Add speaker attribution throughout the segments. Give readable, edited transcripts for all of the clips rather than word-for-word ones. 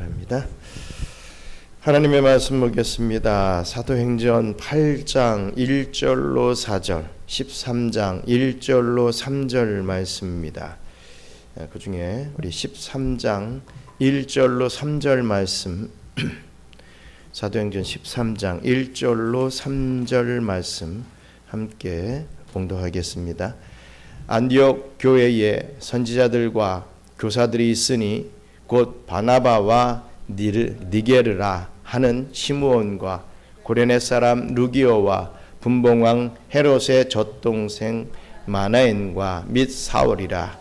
Speaker 1: 바랍니다. 하나님의 말씀 보겠습니다. 사도행전 8장 1절로 4절, 13장 1절로 3절 말씀입니다. 그 중에 우리 13장 1절로 3절 말씀, 사도행전 13장 1절로 3절 말씀 함께 봉독하겠습니다. 안디옥 교회에 선지자들과 교사들이 있으니 곧 바나바와 니게르라 하는 시므온과 고레네 사람 루기오와 분봉왕 헤롯의 젖동생 마나엔과 및 사울이라.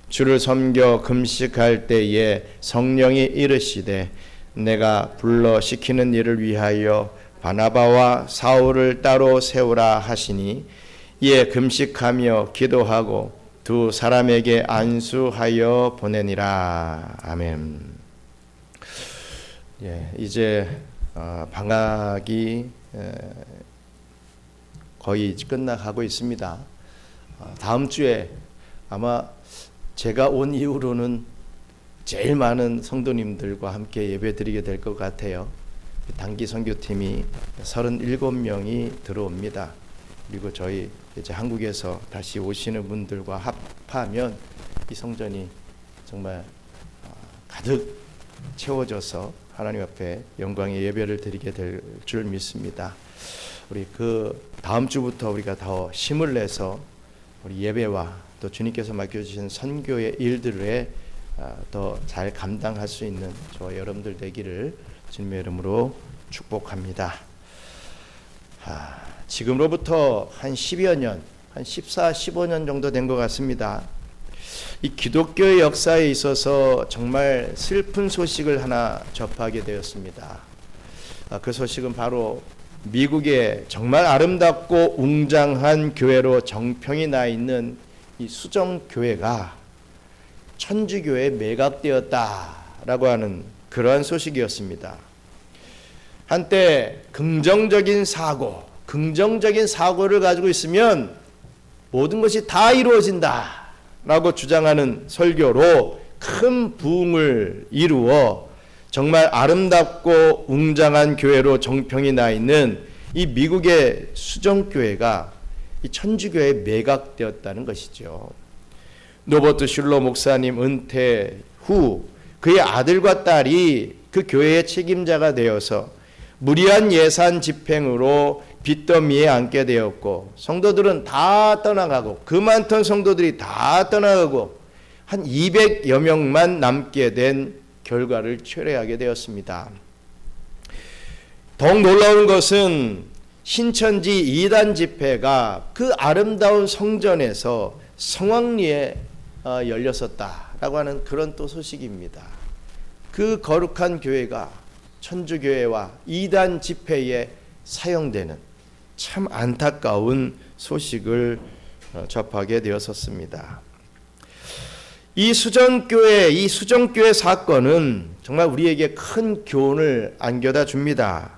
Speaker 1: 주를 섬겨 금식할 때에 성령이 이르시되 내가 불러 시키는 일을 위하여 바나바와 사울을 따로 세우라 하시니 이에 금식하며 기도하고 두 사람에게 안수하여 보내니라. 아멘. 이제 방학이 거의 끝나가고 있습니다. 다음 주에 아마 제가 온 이후로는 제일 많은 성도님들과 함께 예배드리게 될 것 같아요. 단기 선교팀이 37명이 들어옵니다. 그리고 저희 이제 한국에서 다시 오시는 분들과 합하면 이 성전이 정말 가득 채워져서 하나님 앞에 영광의 예배를 드리게 될 줄 믿습니다. 우리 그 다음 주부터 우리가 더 힘을 내서 우리 예배와 또 주님께서 맡겨주신 선교의 일들에 더 잘 감당할 수 있는 저와 여러분들 되기를 주님의 이름으로 축복합니다. 지금으로부터 한 10여 년, 한 14, 15년 정도 된 것 같습니다. 이 기독교의 역사에 있어서 정말 슬픈 소식을 하나 접하게 되었습니다. 그 소식은 바로 미국의 정말 아름답고 웅장한 교회로 정평이 나 있는 이 수정교회가 천주교에 매각되었다라고 하는 그러한 소식이었습니다. 한때 긍정적인 사고를 가지고 있으면 모든 것이 다 이루어진다 라고 주장하는 설교로 큰 부흥을 이루어 정말 아름답고 웅장한 교회로 정평이 나 있는 이 미국의 수정교회가 이 천주교에 매각되었다는 것이죠. 노버트 슐러 목사님 은퇴 후 그의 아들과 딸이 그 교회의 책임자가 되어서 무리한 예산 집행으로 빚더미에 앉게 되었고 성도들은 다 떠나가고 그 많던 성도들이 다 떠나가고 한 200여 명만 남게 된 결과를 초래하게 되었습니다. 더욱 놀라운 것은 신천지 2단 집회가 그 아름다운 성전에서 성황리에 열렸었다라고 하는 그런 또 소식입니다. 그 거룩한 교회가 천주교회와 2단 집회에 사용되는 참 안타까운 소식을 접하게 되었었습니다. 이 수정교회 사건은 정말 우리에게 큰 교훈을 안겨다 줍니다.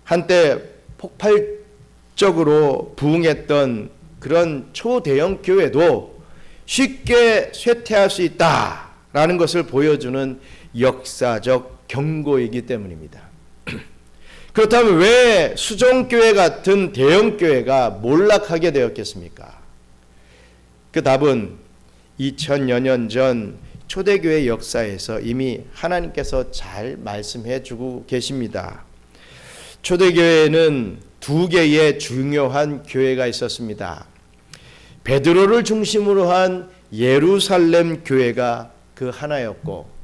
Speaker 1: 한때 폭발적으로 부흥했던 그런 초대형 교회도 쉽게 쇠퇴할 수 있다라는 것을 보여주는 역사적 경고이기 때문입니다. 그렇다면 왜 수정교회 같은 대형교회가 몰락하게 되었겠습니까? 그 답은 2000여 년 전 초대교회 역사에서 이미 하나님께서 잘 말씀해 주고 계십니다. 초대교회는 두 개의 중요한 교회가 있었습니다. 베드로를 중심으로 한 예루살렘 교회가 그 하나였고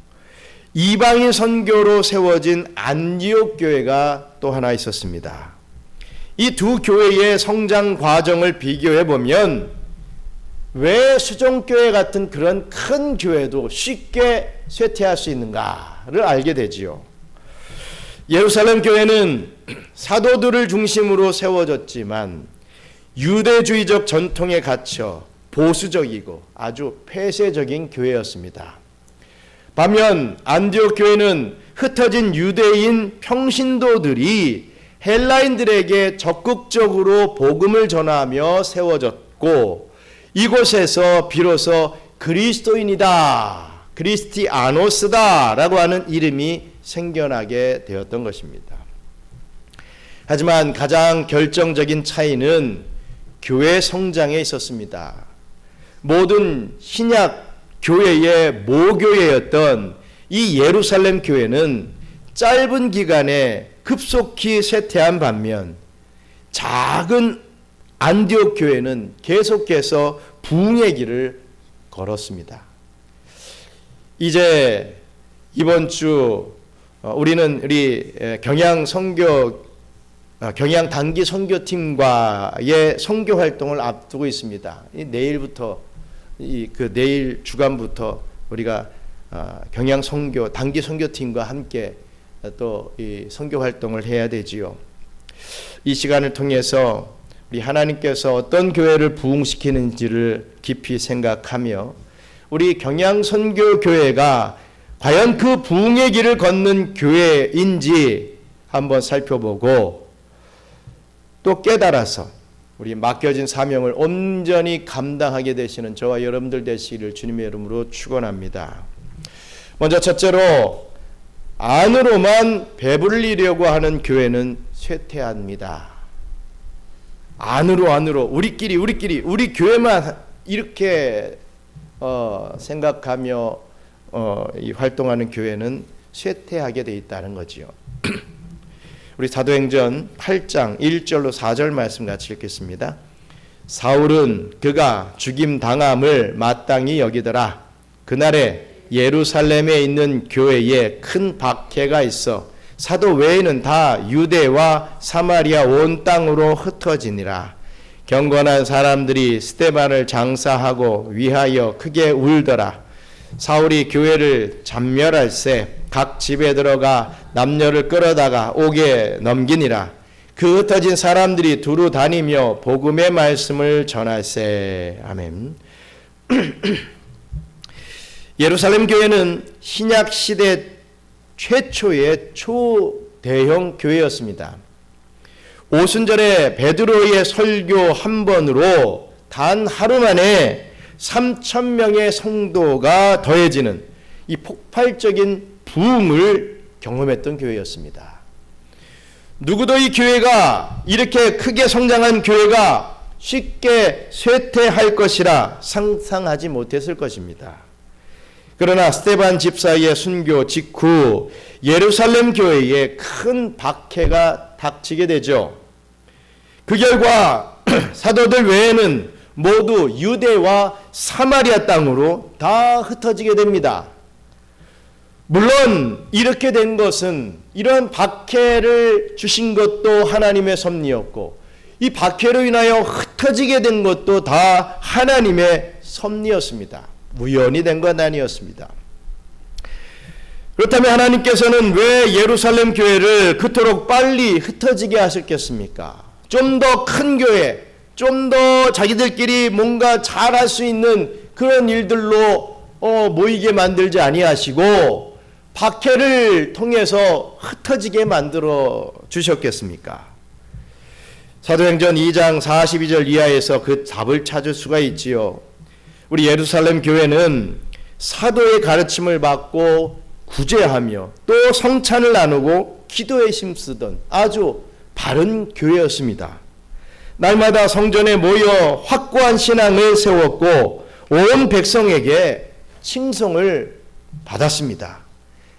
Speaker 1: 이방인 선교로 세워진 안디옥 교회가 또 하나 있었습니다. 이 두 교회의 성장 과정을 비교해 보면 왜 수정교회 같은 그런 큰 교회도 쉽게 쇠퇴할 수 있는가를 알게 되지요. 예루살렘 교회는 사도들을 중심으로 세워졌지만 유대주의적 전통에 갇혀 보수적이고 아주 폐쇄적인 교회였습니다. 반면 안디옥 교회는 흩어진 유대인 평신도들이 헬라인들에게 적극적으로 복음을 전하며 세워졌고 이곳에서 비로소 그리스도인이다 크리스티아노스다라고 하는 이름이 생겨나게 되었던 것입니다. 하지만 가장 결정적인 차이는 교회 성장에 있었습니다. 모든 신약 교회의 모교회였던 이 예루살렘 교회는 짧은 기간에 급속히 쇠퇴한 반면 작은 안디옥 교회는 계속해서 부흥의 길을 걸었습니다. 이제 이번 주 우리는 우리 경양 단기 선교팀과의 선교 활동을 앞두고 있습니다. 내일부터 내일 주간부터 우리가 경양 선교 단기 선교팀과 함께 또 이 선교 활동을 해야 되지요. 이 시간을 통해서 우리 하나님께서 어떤 교회를 부흥시키는지를 깊이 생각하며 우리 경양 선교 교회가 과연 그 부흥의 길을 걷는 교회인지 한번 살펴보고 또 깨달아서 우리 맡겨진 사명을 온전히 감당하게 되시는 저와 여러분들 되시기를 주님의 이름으로 축원합니다. 먼저 첫째로 안으로만 배불리려고 하는 교회는 쇠퇴합니다. 안으로 우리끼리 우리 교회만 이렇게 생각하며 활동하는 교회는 쇠퇴하게 돼 있다는 거지요. 우리 사도행전 8장 1절로 4절 말씀 같이 읽겠습니다. 사울은 그가 죽임 당함을 마땅히 여기더라. 그날에 예루살렘에 있는 교회에 큰 박해가 있어 사도 외에는 다 유대와 사마리아 온 땅으로 흩어지니라. 경건한 사람들이 스데반을 장사하고 위하여 크게 울더라. 사울이 교회를 잠멸할세 각 집에 들어가 남녀를 끌어다가 옥에 넘기니라. 그 흩어진 사람들이 두루 다니며 복음의 말씀을 전할세. 아멘. 예루살렘 교회는 신약 시대 최초의 초대형 교회였습니다. 오순절에 베드로의 설교 한 번으로 단 하루 만에 3,000명의 성도가 더해지는 이 폭발적인 부흥을 경험했던 교회였습니다. 누구도 이 교회가 이렇게 크게 성장한 교회가 쉽게 쇠퇴할 것이라 상상하지 못했을 것입니다. 그러나 스데반 집사의 순교 직후 예루살렘 교회에 큰 박해가 닥치게 되죠. 그 결과 사도들 외에는 모두 유대와 사마리아 땅으로 다 흩어지게 됩니다. 물론 이렇게 된 것은 이런 박해를 주신 것도 하나님의 섭리였고 이 박해로 인하여 흩어지게 된 것도 다 하나님의 섭리였습니다. 우연이 된 건 아니었습니다. 그렇다면 하나님께서는 왜 예루살렘 교회를 그토록 빨리 흩어지게 하셨겠습니까? 좀 더 큰 교회, 좀 더 자기들끼리 뭔가 잘할 수 있는 그런 일들로 모이게 만들지 아니하시고 박해를 통해서 흩어지게 만들어 주셨겠습니까? 사도행전 2장 42절 이하에서 그 답을 찾을 수가 있지요. 우리 예루살렘 교회는 사도의 가르침을 받고 구제하며 또 성찬을 나누고 기도에 힘쓰던 아주 바른 교회였습니다. 날마다 성전에 모여 확고한 신앙을 세웠고 온 백성에게 칭송을 받았습니다.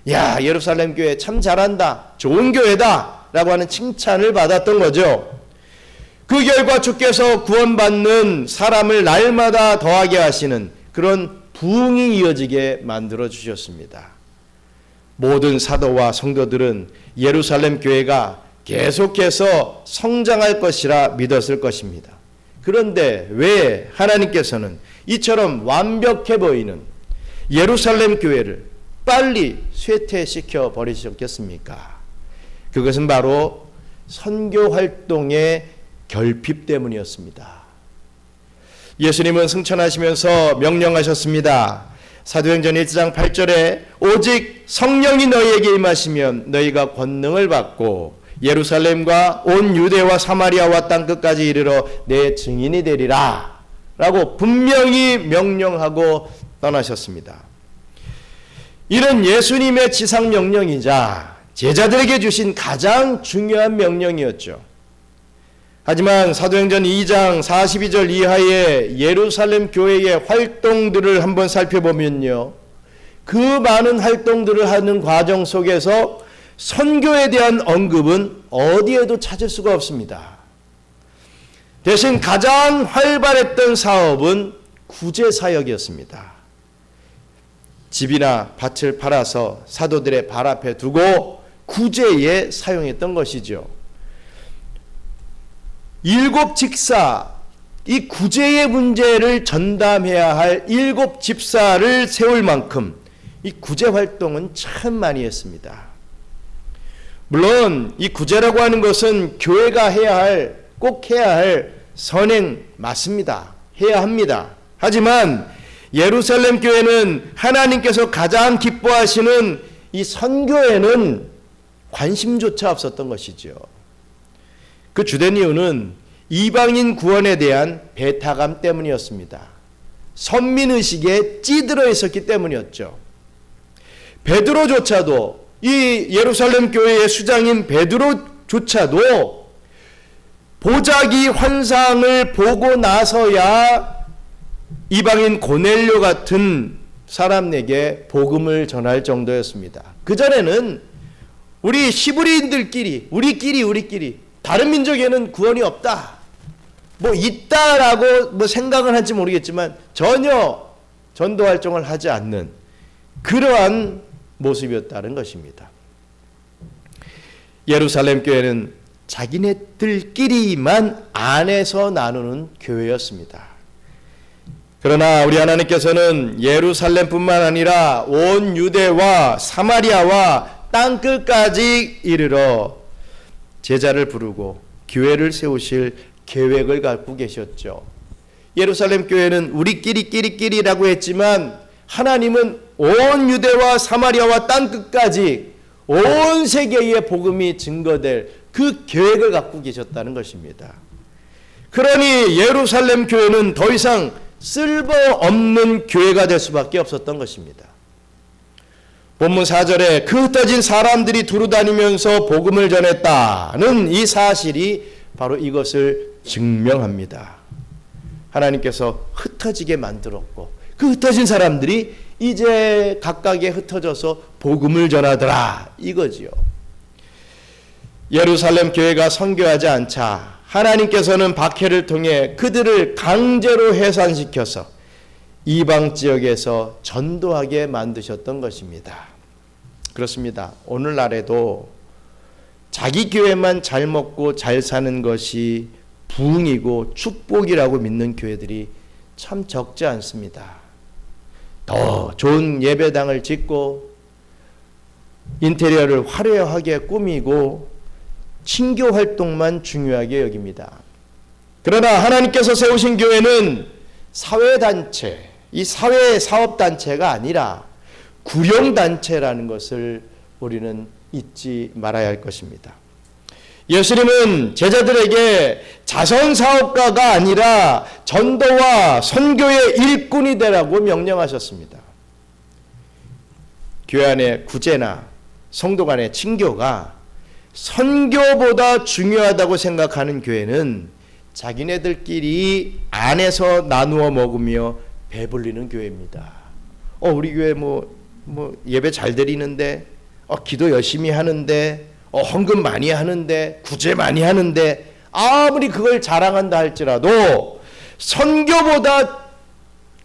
Speaker 1: 야, 예루살렘 교회 참 잘한다, 좋은 교회다 라고 하는 칭찬을 받았던 거죠. 그 결과 주께서 구원받는 사람을 날마다 더하게 하시는 그런 부흥이 이어지게 만들어 주셨습니다. 모든 사도와 성도들은 예루살렘 교회가 계속해서 성장할 것이라 믿었을 것입니다. 그런데 왜 하나님께서는 이처럼 완벽해 보이는 예루살렘 교회를 빨리 쇠퇴시켜 버리셨겠습니까? 그것은 바로 선교 활동의 결핍 때문이었습니다. 예수님은 승천하시면서 명령하셨습니다. 사도행전 1장 8절에 오직 성령이 너희에게 임하시면 너희가 권능을 받고 예루살렘과 온 유대와 사마리아와 땅끝까지 이르러 내 증인이 되리라 라고 분명히 명령하고 떠나셨습니다. 이는 예수님의 지상 명령이자 제자들에게 주신 가장 중요한 명령이었죠. 하지만 사도행전 2장 42절 이하의 예루살렘 교회의 활동들을 한번 살펴보면요, 그 많은 활동들을 하는 과정 속에서 선교에 대한 언급은 어디에도 찾을 수가 없습니다. 대신 가장 활발했던 사업은 구제 사역이었습니다. 집이나 밭을 팔아서 사도들의 발 앞에 두고 구제에 사용했던 것이죠. 7 직사, 이 구제의 문제를 전담해야 할 7 집사를 세울 만큼 이 구제 활동은 참 많이 했습니다. 물론 이 구제라고 하는 것은 교회가 꼭 해야 할 선행 맞습니다. 해야 합니다. 하지만 예루살렘 교회는 하나님께서 가장 기뻐하시는 이 선교에는 관심조차 없었던 것이죠. 그 주된 이유는 이방인 구원에 대한 배타감 때문이었습니다. 선민의식에 찌들어 있었기 때문이었죠. 베드로조차도, 이 예루살렘 교회의 수장인 베드로조차도 보자기 환상을 보고 나서야 이방인 고넬료 같은 사람에게 복음을 전할 정도였습니다. 그전에는 우리 히브리인들끼리 우리끼리 다른 민족에는 구원이 없다, 뭐 있다라고 뭐 생각은 할지 모르겠지만 전혀 전도 활동을 하지 않는 그러한 모습이었다는 것입니다. 예루살렘 교회는 자기네들끼리만 안에서 나누는 교회였습니다. 그러나 우리 하나님께서는 예루살렘뿐만 아니라 온 유대와 사마리아와 땅끝까지 이르러 제자를 부르고 교회를 세우실 계획을 갖고 계셨죠. 예루살렘 교회는 우리끼리라고 했지만 하나님은 온 유대와 사마리아와 땅끝까지 온 세계에 복음이 증거될 그 계획을 갖고 계셨다는 것입니다. 그러니 예루살렘 교회는 더 이상 쓸모없는 교회가 될 수밖에 없었던 것입니다. 본문 4절에 그 흩어진 사람들이 두루다니면서 복음을 전했다는 이 사실이 바로 이것을 증명합니다. 하나님께서 흩어지게 만들었고 그 흩어진 사람들이 이제 각각에 흩어져서 복음을 전하더라, 이거지요. 예루살렘 교회가 선교하지 않자 하나님께서는 박해를 통해 그들을 강제로 해산시켜서 이방 지역에서 전도하게 만드셨던 것입니다. 그렇습니다. 오늘날에도 자기 교회만 잘 먹고 잘 사는 것이 부흥이고 축복이라고 믿는 교회들이 참 적지 않습니다. 더 좋은 예배당을 짓고 인테리어를 화려하게 꾸미고 친교 활동만 중요하게 여깁니다. 그러나 하나님께서 세우신 교회는 사회단체, 이 사회사업단체가 아니라 구령단체라는 것을 우리는 잊지 말아야 할 것입니다. 예수님은 제자들에게 자선사업가가 아니라 전도와 선교의 일꾼이 되라고 명령하셨습니다. 교회 안의 구제나 성도 간의 친교가 선교보다 중요하다고 생각하는 교회는 자기네들끼리 안에서 나누어 먹으며 배불리는 교회입니다. 우리 교회 뭐 예배 잘 드리는데, 기도 열심히 하는데, 헌금 많이 하는데, 구제 많이 하는데, 아무리 그걸 자랑한다 할지라도 선교보다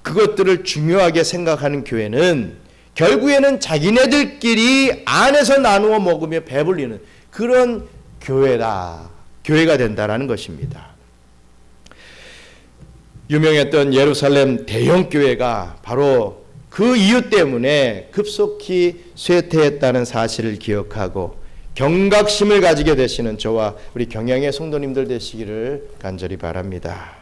Speaker 1: 그것들을 중요하게 생각하는 교회는 결국에는 자기네들끼리 안에서 나누어 먹으며 배불리는 그런 교회가 된다라는 것입니다. 유명했던 예루살렘 대형교회가 바로 그 이유 때문에 급속히 쇠퇴했다는 사실을 기억하고 경각심을 가지게 되시는 저와 우리 경양의 성도님들 되시기를 간절히 바랍니다.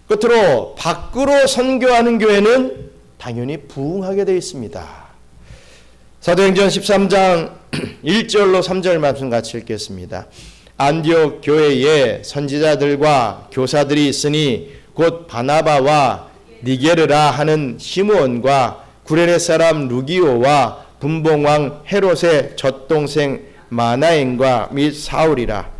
Speaker 1: 끝으로 밖으로 선교하는 교회는 당연히 부흥하게 되어 있습니다. 사도행전 13장 1절로 3절 말씀 같이 읽겠습니다. 안디옥 교회에 선지자들과 교사들이 있으니 곧 바나바와 니게르라 하는 시므온과 구레네 사람 루기오와 분봉왕 헤롯의 젖동생 마나엔과 및 사울이라.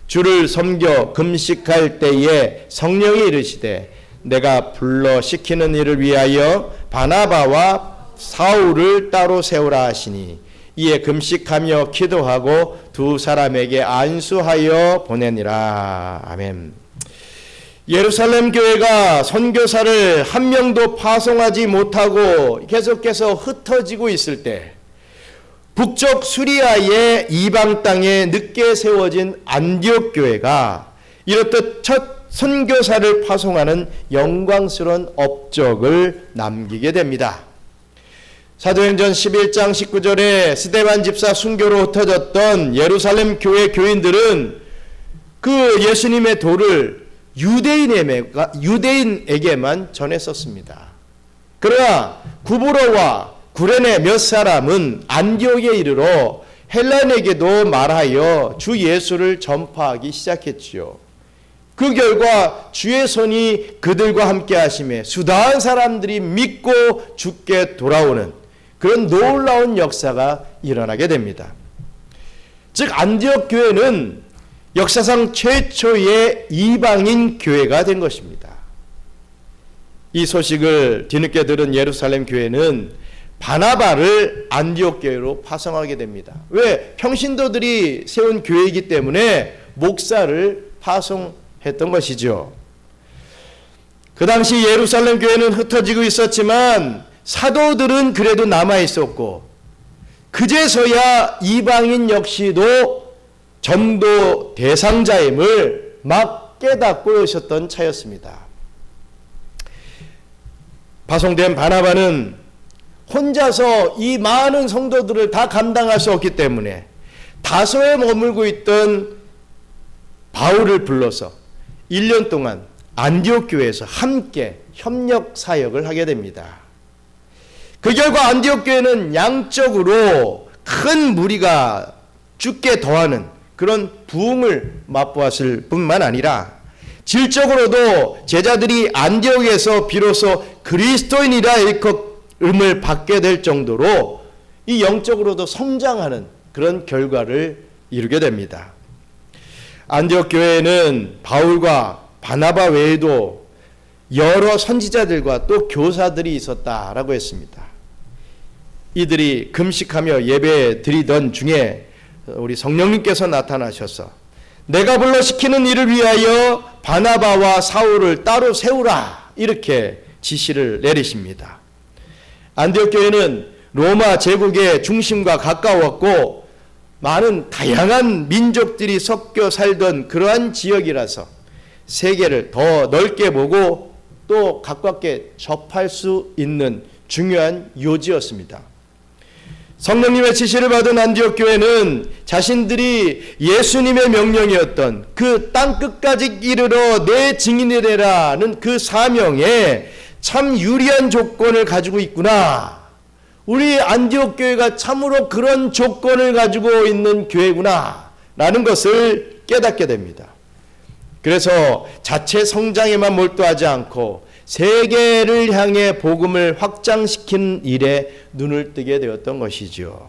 Speaker 1: 주를 섬겨 금식할 때에 성령이 이르시되 내가 불러 시키는 일을 위하여 바나바와 사울을 따로 세우라 하시니 이에 금식하며 기도하고 두 사람에게 안수하여 보내니라. 아멘. 예루살렘 교회가 선교사를 한 명도 파송하지 못하고 계속해서 흩어지고 있을 때 북쪽 수리아의 이방 땅에 늦게 세워진 안디옥 교회가 이렇듯 첫 선교사를 파송하는 영광스러운 업적을 남기게 됩니다. 사도행전 11장 19절에 스데반 집사 순교로 흩어졌던 예루살렘 교회 교인들은 그 예수님의 도를 유대인에게만 전했었습니다. 그러나 구브로와 구레네 몇 사람은 안디옥에 이르러 헬라인에게도 말하여 주 예수를 전파하기 시작했지요. 그 결과 주의 손이 그들과 함께 하심에 수다한 사람들이 믿고 주께 돌아오는 그런 놀라운 역사가 일어나게 됩니다. 즉 안디옥 교회는 역사상 최초의 이방인 교회가 된 것입니다. 이 소식을 뒤늦게 들은 예루살렘 교회는 바나바를 안디옥 교회로 파송하게 됩니다. 왜? 평신도들이 세운 교회이기 때문에 목사를 파송했던 것이죠. 그 당시 예루살렘 교회는 흩어지고 있었지만 사도들은 그래도 남아 있었고 그제서야 이방인 역시도 전도 대상자임을 막 깨닫고 오셨던 차였습니다. 파송된 바나바는 혼자서 이 많은 성도들을 다 감당할 수 없기 때문에 다소에 머물고 있던 바울을 불러서 1년 동안 안디옥 교회에서 함께 협력 사역을 하게 됩니다. 그 결과 안디옥 교회는 양적으로 큰 무리가 죽게 더하는 그런 부흥을 맛보았을 뿐만 아니라 질적으로도 제자들이 안디옥에서 비로소 그리스도인이라 일컬음을 받게 될 정도로 이 영적으로도 성장하는 그런 결과를 이루게 됩니다. 안디옥 교회에는 바울과 바나바 외에도 여러 선지자들과 또 교사들이 있었다라고 했습니다. 이들이 금식하며 예배 드리던 중에 우리 성령님께서 나타나셔서 내가 불러 시키는 일을 위하여 바나바와 사울을 따로 세우라 이렇게 지시를 내리십니다. 안디옥 교회는 로마 제국의 중심과 가까웠고 많은 다양한 민족들이 섞여 살던 그러한 지역이라서 세계를 더 넓게 보고 또 가깝게 접할 수 있는 중요한 요지였습니다. 성령님의 지시를 받은 안디옥 교회는 자신들이 예수님의 명령이었던 그 땅끝까지 이르러 내 증인이 되라는 그 사명에 참 유리한 조건을 가지고 있구나. 우리 안디옥 교회가 참으로 그런 조건을 가지고 있는 교회구나 라는 것을 깨닫게 됩니다. 그래서 자체 성장에만 몰두하지 않고 세계를 향해 복음을 확장시키는 일에 눈을 뜨게 되었던 것이죠.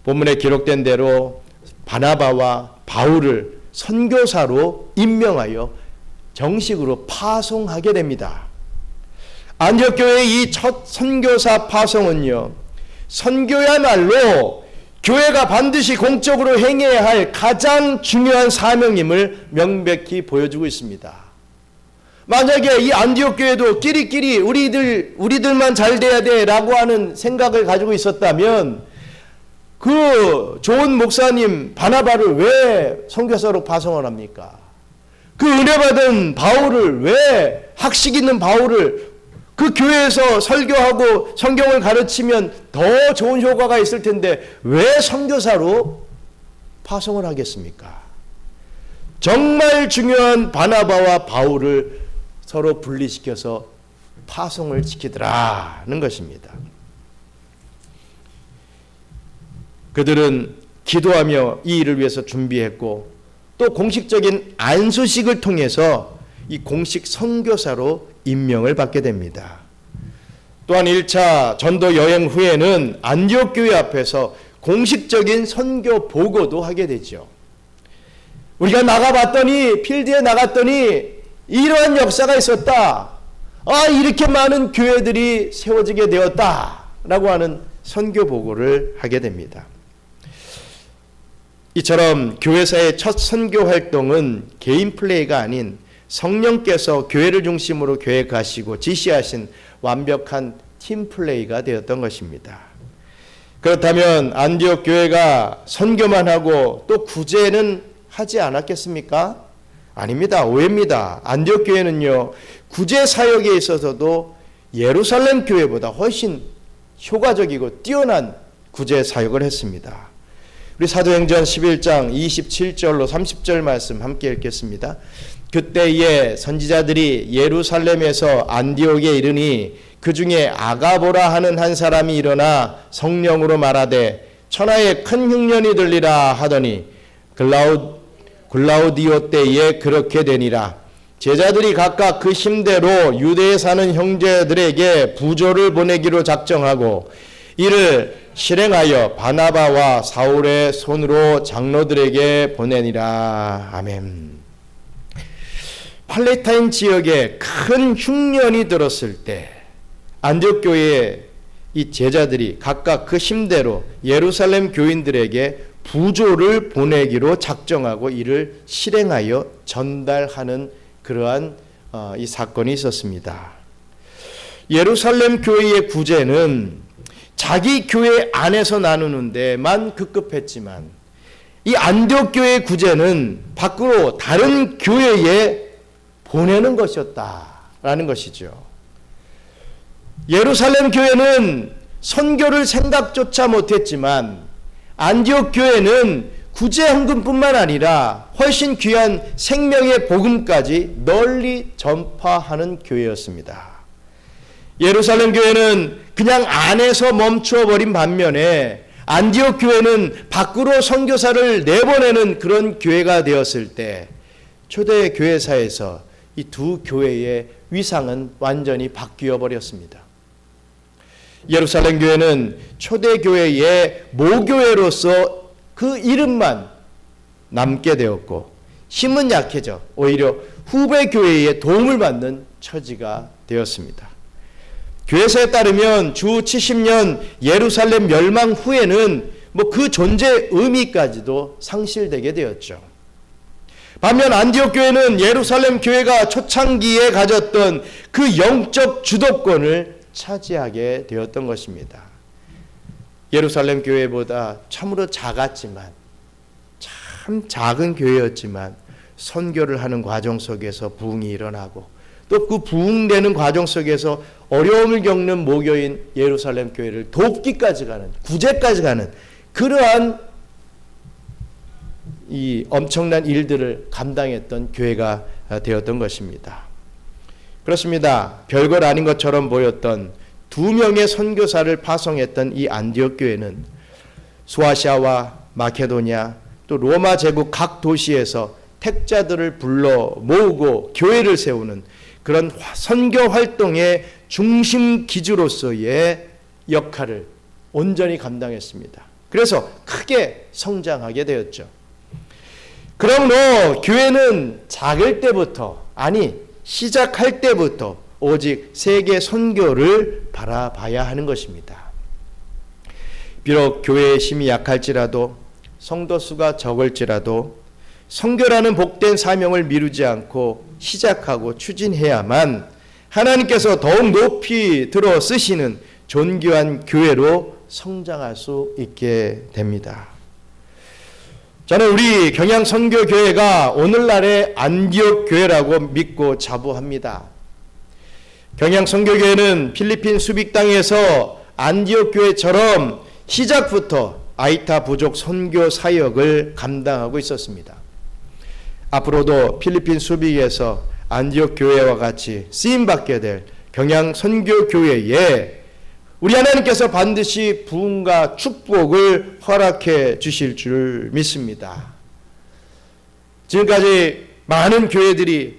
Speaker 1: 본문에 기록된 대로 바나바와 바울을 선교사로 임명하여 정식으로 파송하게 됩니다. 안디옥 교회의 이 첫 선교사 파송은요, 선교야말로 교회가 반드시 공적으로 행해야 할 가장 중요한 사명임을 명백히 보여주고 있습니다. 만약에 이 안디옥 교회도 끼리끼리 우리들만 잘 돼야 돼라고 하는 생각을 가지고 있었다면 그 좋은 목사님 바나바를 왜 선교사로 파송을 합니까? 그 은혜 받은 바울을 왜 학식 있는 바울을 그 교회에서 설교하고 성경을 가르치면 더 좋은 효과가 있을 텐데 왜 선교사로 파송을 하겠습니까? 정말 중요한 바나바와 바울을 서로 분리시켜서 파송을 지키더라는 것입니다. 그들은 기도하며 이 일을 위해서 준비했고 또 공식적인 안수식을 통해서 이 공식 선교사로 임명을 받게 됩니다. 또한 1차 전도 여행 후에는 안디옥 교회 앞에서 공식적인 선교 보고도 하게 되죠. 우리가 나가봤더니, 필드에 나갔더니 이러한 역사가 있었다. 이렇게 많은 교회들이 세워지게 되었다. 라고 하는 선교 보고를 하게 됩니다. 이처럼 교회사의 첫 선교 활동은 개인 플레이가 아닌 성령께서 교회를 중심으로 계획하시고 지시하신 완벽한 팀 플레이가 되었던 것입니다. 그렇다면 안디옥 교회가 선교만 하고 또 구제는 하지 않았겠습니까? 아닙니다. 오해입니다. 안디옥 교회는요, 구제 사역에 있어서도 예루살렘 교회보다 훨씬 효과적이고 뛰어난 구제 사역을 했습니다. 우리 사도행전 11장 27절로 30절 말씀 함께 읽겠습니다. 그때에 선지자들이 예루살렘에서 안디옥에 이르니 그 중에 아가보라 하는 한 사람이 일어나 성령으로 말하되 천하에 큰 흉년이 들리라 하더니 글라우디오 때에 그렇게 되니라. 제자들이 각각 그 힘대로 유대에 사는 형제들에게 부조를 보내기로 작정하고 이를 실행하여 바나바와 사울의 손으로 장로들에게 보내니라. 아멘. 팔레타인 지역에 큰 흉년이 들었을 때 안디옥 교회의 이 제자들이 각각 그 힘대로 예루살렘 교인들에게 부조를 보내기로 작정하고 이를 실행하여 전달하는 그러한 이 사건이 있었습니다. 예루살렘 교회의 구제는 자기 교회 안에서 나누는 데만 급급했지만 이 안디옥 교회의 구제는 밖으로 다른 교회에 보내는 것이었다라는 것이죠. 예루살렘 교회는 선교를 생각조차 못했지만 안디옥 교회는 구제 헌금뿐만 아니라 훨씬 귀한 생명의 복음까지 널리 전파하는 교회였습니다. 예루살렘 교회는 그냥 안에서 멈추어 버린 반면에 안디옥 교회는 밖으로 선교사를 내보내는 그런 교회가 되었을 때 초대 교회사에서 이 두 교회의 위상은 완전히 바뀌어 버렸습니다. 예루살렘 교회는 초대 교회의 모교회로서 그 이름만 남게 되었고 힘은 약해져 오히려 후배 교회의 도움을 받는 처지가 되었습니다. 교회사에 따르면 주 70년 예루살렘 멸망 후에는 그 존재 의미까지도 상실되게 되었죠. 반면 안디옥 교회는 예루살렘 교회가 초창기에 가졌던 그 영적 주도권을 차지하게 되었던 것입니다. 예루살렘 교회보다 참으로 작았지만 참 작은 교회였지만 선교를 하는 과정 속에서 부흥이 일어나고 또 그 부흥되는 과정 속에서 어려움을 겪는 모교인 예루살렘 교회를 돕기까지 가는 구제까지 가는 그러한 이 엄청난 일들을 감당했던 교회가 되었던 것입니다. 그렇습니다. 별것 아닌 것처럼 보였던 2명의 선교사를 파송했던 이 안디옥 교회는 소아시아와 마케도니아 또 로마 제국 각 도시에서 택자들을 불러 모으고 교회를 세우는 그런 선교 활동의 중심 기주로서의 역할을 온전히 감당했습니다. 그래서 크게 성장하게 되었죠. 그러므로 교회는 작을 때부터 시작할 때부터 오직 세계 선교를 바라봐야 하는 것입니다. 비록 교회의 힘이 약할지라도 성도 수가 적을지라도 선교라는 복된 사명을 미루지 않고 시작하고 추진해야만 하나님께서 더욱 높이 들어 쓰시는 존귀한 교회로 성장할 수 있게 됩니다. 저는 우리 경양선교교회가 오늘날의 안디옥 교회라고 믿고 자부합니다. 경양선교교회는 필리핀 수빅 땅에서 안디옥 교회처럼 시작부터 아이타 부족 선교 사역을 감당하고 있었습니다. 앞으로도 필리핀 수빅에서 안디옥 교회와 같이 쓰임받게 될 경양선교교회에 우리 하나님께서 반드시 부흥과 축복을 허락해 주실 줄 믿습니다. 지금까지 많은 교회들이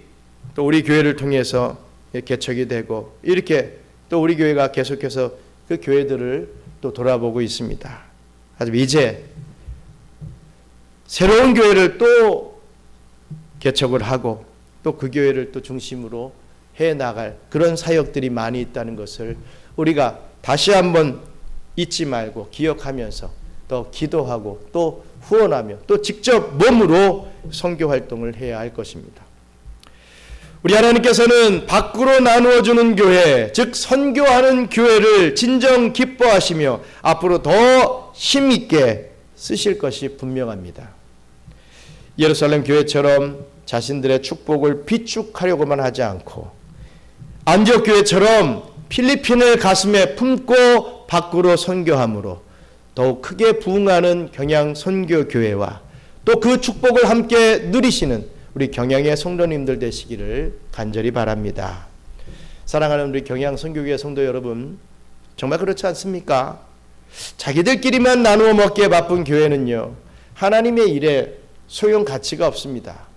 Speaker 1: 또 우리 교회를 통해서 개척이 되고 이렇게 또 우리 교회가 계속해서 그 교회들을 또 돌아보고 있습니다. 하지만 이제 새로운 교회를 또 개척을 하고 또 그 교회를 또 중심으로 해 나갈 그런 사역들이 많이 있다는 것을 우리가 다시 한번 잊지 말고 기억하면서 또 기도하고 또 후원하며 또 직접 몸으로 선교 활동을 해야 할 것입니다. 우리 하나님께서는 밖으로 나누어 주는 교회, 즉 선교하는 교회를 진정 기뻐하시며 앞으로 더 힘있게 쓰실 것이 분명합니다. 예루살렘 교회처럼 자신들의 축복을 비축하려고만 하지 않고 안디옥 교회처럼 필리핀을 가슴에 품고 밖으로 선교함으로 더욱 크게 부흥하는 경양 선교교회와 또 그 축복을 함께 누리시는 우리 경양의 성도님들 되시기를 간절히 바랍니다. 사랑하는 우리 경양 선교교회 성도 여러분, 정말 그렇지 않습니까? 자기들끼리만 나누어 먹기에 바쁜 교회는요, 하나님의 일에 소용 가치가 없습니다.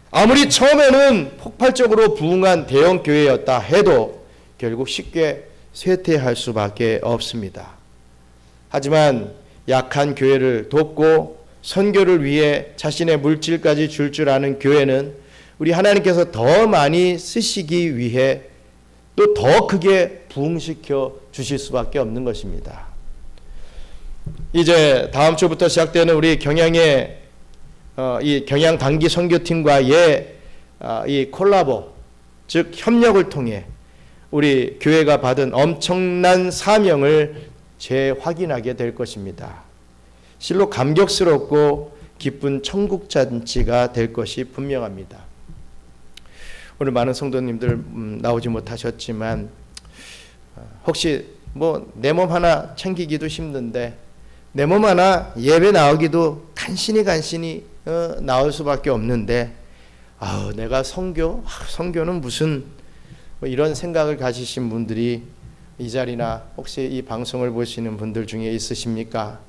Speaker 1: 아무리 처음에는 폭발적으로 부흥한 대형 교회였다 해도 결국 쉽게 쇠퇴할 수밖에 없습니다. 하지만 약한 교회를 돕고 선교를 위해 자신의 물질까지 줄 아는 교회는 우리 하나님께서 더 많이 쓰시기 위해 또 더 크게 부흥시켜 주실 수밖에 없는 것입니다. 이제 다음 주부터 시작되는 우리 경양의 이 경양 단기 선교팀과의 이 콜라보, 즉 협력을 통해 우리 교회가 받은 엄청난 사명을 재확인하게 될 것입니다. 실로 감격스럽고 기쁜 천국 잔치가 될 것이 분명합니다. 오늘 많은 성도님들 나오지 못하셨지만 혹시 뭐 내 몸 하나 챙기기도 힘든데 내 몸 하나 예배 나오기도 간신히 나올 수밖에 없는데 내가 선교는 무슨 뭐 이런 생각을 가지신 분들이 이 자리나 혹시 이 방송을 보시는 분들 중에 있으십니까?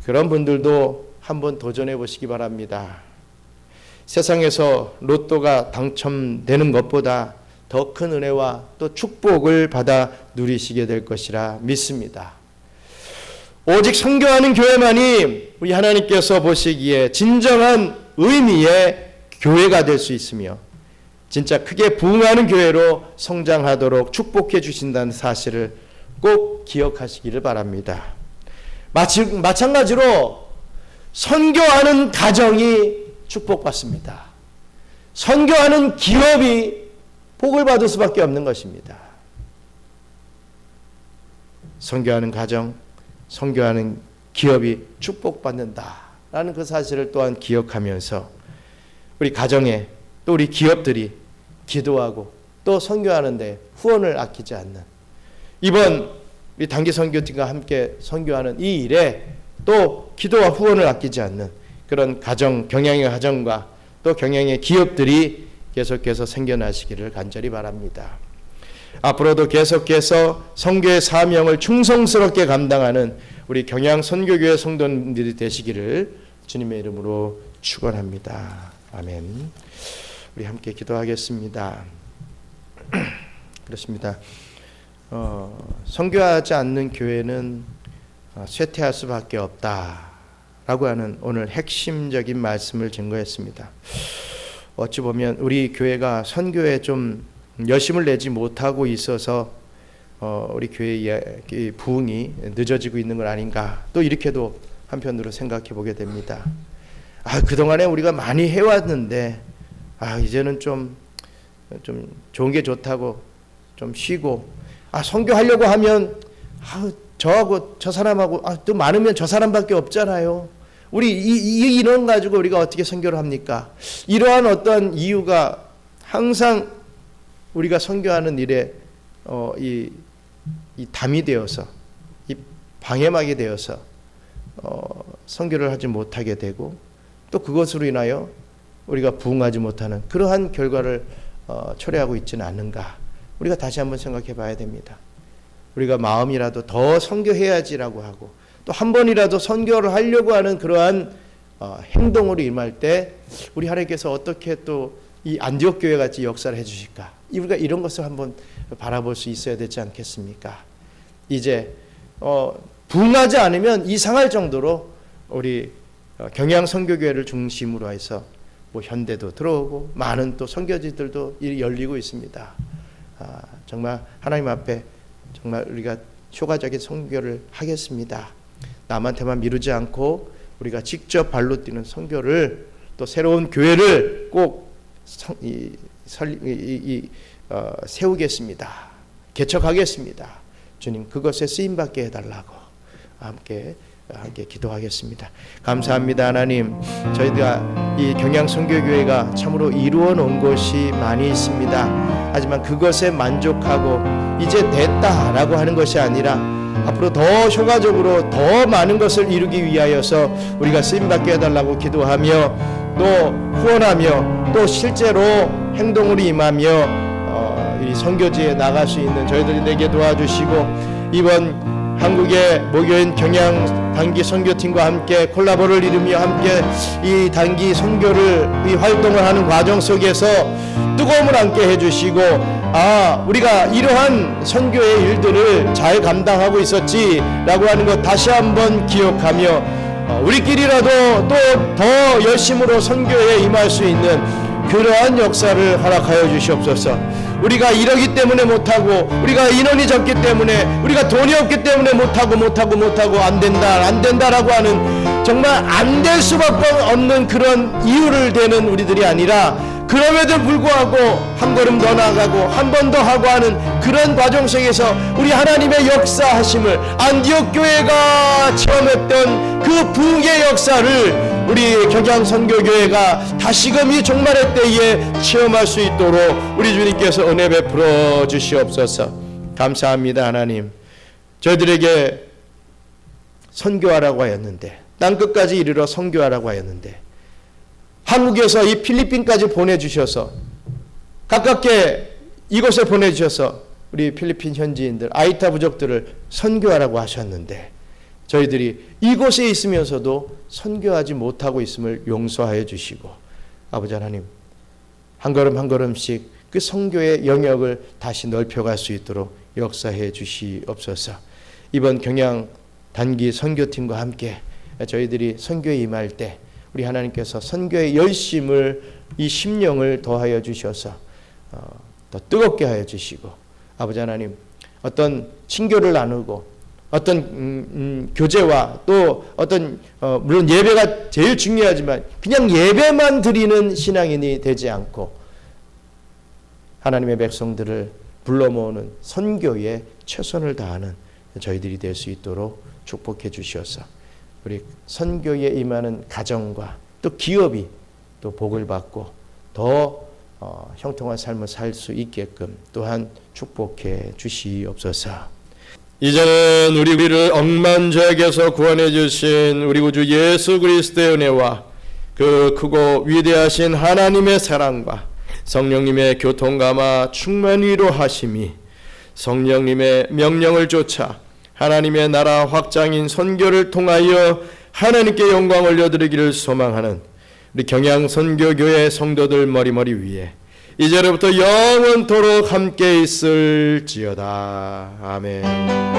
Speaker 1: 그런 분들도 한번 도전해 보시기 바랍니다. 세상에서 로또가 당첨되는 것보다 더 큰 은혜와 또 축복을 받아 누리시게 될 것이라 믿습니다. 오직 선교하는 교회만이 우리 하나님께서 보시기에 진정한 의미의 교회가 될 수 있으며 진짜 크게 부흥하는 교회로 성장하도록 축복해 주신다는 사실을 꼭 기억하시기를 바랍니다. 마찬가지로 선교하는 가정이 축복받습니다. 선교하는 기업이 복을 받을 수밖에 없는 것입니다. 선교하는 가정, 선교하는 기업이 축복받는다라는 그 사실을 또한 기억하면서 우리 가정에 또 우리 기업들이 기도하고 또 선교하는데 후원을 아끼지 않는 이번 우리 단기 선교팀과 함께 선교하는 이 일에 또 기도와 후원을 아끼지 않는 그런 가정, 경양의 가정과 또 경양의 기업들이 계속해서 생겨나시기를 간절히 바랍니다. 앞으로도 계속해서 선교의 사명을 충성스럽게 감당하는 우리 경양 선교교회 성도님들이 되시기를 주님의 이름으로 축원합니다. 아멘. 우리 함께 기도하겠습니다. 그렇습니다. 선교하지 않는 교회는 쇠퇴할 수밖에 없다라고 하는 오늘 핵심적인 말씀을 증거했습니다. 어찌 보면 우리 교회가 선교에 좀 열심을 내지 못하고 있어서 우리 교회의 부흥이 늦어지고 있는 건 아닌가 또 이렇게도 한편으로 생각해 보게 됩니다. 그동안에 우리가 많이 해왔는데 이제는 좀 좋은 게 좋다고 좀 쉬고 선교하려고 하면 저하고 저 사람하고 또 많으면 저 사람밖에 없잖아요. 우리 이 인원 가지고 우리가 어떻게 선교를 합니까? 이러한 어떤 이유가 항상 우리가 선교하는 일에 이 담이 되어서 이 방해막이 되어서 선교를 하지 못하게 되고 또 그것으로 인하여 우리가 부흥하지 못하는 그러한 결과를 초래하고 있지는 않는가? 우리가 다시 한번 생각해 봐야 됩니다. 우리가 마음이라도 더 선교해야지라고 하고 또 한 번이라도 선교를 하려고 하는 그러한 행동으로 임할 때 우리 하나님께서 어떻게 또 이 안디옥 교회 같이 역사를 해주실까? 우리가 이런 것을 한번 바라볼 수 있어야 되지 않겠습니까? 이제 부흥하지 않으면 이상할 정도로 우리 경양 선교교회를 중심으로 해서 뭐 현대도 들어오고 많은 또 선교지들도 열리고 있습니다. 정말 하나님 앞에 정말 우리가 효과적인 선교를 하겠습니다. 남한테만 미루지 않고 우리가 직접 발로 뛰는 선교를, 또 새로운 교회를 꼭 세우겠습니다. 개척하겠습니다. 주님 그것에 쓰임받게 해달라고 함께 기도하겠습니다. 감사합니다. 하나님, 저희가 이 경양 선교교회가 참으로 이루어 놓은 것이 많이 있습니다. 하지만 그것에 만족하고 이제 됐다라고 하는 것이 아니라 앞으로 더 효과적으로 더 많은 것을 이루기 위하여서 우리가 쓰임받게 해달라고 기도하며, 또 후원하며, 또 실제로 행동으로 임하며 이 선교지에 나갈 수 있는 저희들이 되게 도와주시고, 이번 한국의 목요인 경양 단기 선교팀과 함께 콜라보를 이루며 함께 이 단기 선교를 이 활동을 하는 과정 속에서 뜨거움을 함께 해주시고, 우리가 이러한 선교의 일들을 잘 감당하고 있었지라고 하는 것 다시 한번 기억하며 우리끼리라도 또 더 열심으로 선교에 임할 수 있는 그러한 역사를 허락하여 주시옵소서. 우리가 이러기 때문에 못하고, 우리가 인원이 적기 때문에, 우리가 돈이 없기 때문에 못하고 안 된다라고 하는 정말 안 될 수밖에 없는 그런 이유를 대는 우리들이 아니라, 그럼에도 불구하고 한 걸음 더 나아가고 한 번 더 하고 하는 그런 과정 속에서 우리 하나님의 역사하심을, 안디옥 교회가 체험했던 그 부흥의 역사를 우리 경양 선교교회가 다시금 이 종말의 때에 체험할 수 있도록 우리 주님께서 은혜 베풀어 주시옵소서. 감사합니다. 하나님, 저희들에게 선교하라고 하였는데, 땅끝까지 이르러 선교하라고 하였는데, 한국에서 이 필리핀까지 보내주셔서, 가깝게 이곳에 보내주셔서 우리 필리핀 현지인들, 아이타 부족들을 선교하라고 하셨는데, 저희들이 이곳에 있으면서도 선교하지 못하고 있음을 용서하여 주시고, 아버지 하나님, 한 걸음 한 걸음씩 그 선교의 영역을 다시 넓혀갈 수 있도록 역사해 주시옵소서. 이번 경양 단기 선교팀과 함께 저희들이 선교에 임할 때 우리 하나님께서 선교의 열심을, 이 심령을 더하여 주셔서 더 뜨겁게 하여 주시고, 아버지 하나님, 어떤 친교를 나누고 어떤 교제와 또 어떤 물론 예배가 제일 중요하지만 그냥 예배만 드리는 신앙인이 되지 않고 하나님의 백성들을 불러 모으는 선교에 최선을 다하는 저희들이 될 수 있도록 축복해 주시옵소서. 우리 선교에 임하는 가정과 또 기업이 또 복을 받고 더 형통한 삶을 살 수 있게끔 또한 축복해 주시옵소서. 이제는 우리를 억만 죄악에서 구원해 주신 우리 구주 예수 그리스도의 은혜와 그 크고 위대하신 하나님의 사랑과 성령님의 교통감화 충만 위로하심이, 성령님의 명령을 쫓아 하나님의 나라 확장인 선교를 통하여 하나님께 영광 올려드리기를 소망하는 우리 경양 선교교회 성도들 머리머리 위에 이제로부터 영원토록 함께 있을지어다. 아멘.